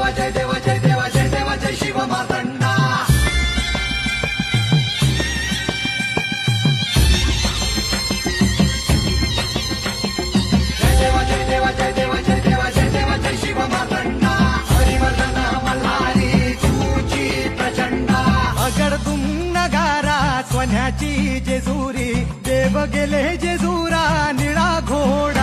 देवा जय देवा जय देवा जय देवा जय शिव मार्तंडा जय देवा जय देवा जय देवा जय देवा जय देवा जय शिव मार्तंडा हरिवर्धन मल्हारी तुझी प्रचंडा अगडतुम नगारा सोन्याची जेजुरी देव गेले जेजुरा निळा घोडा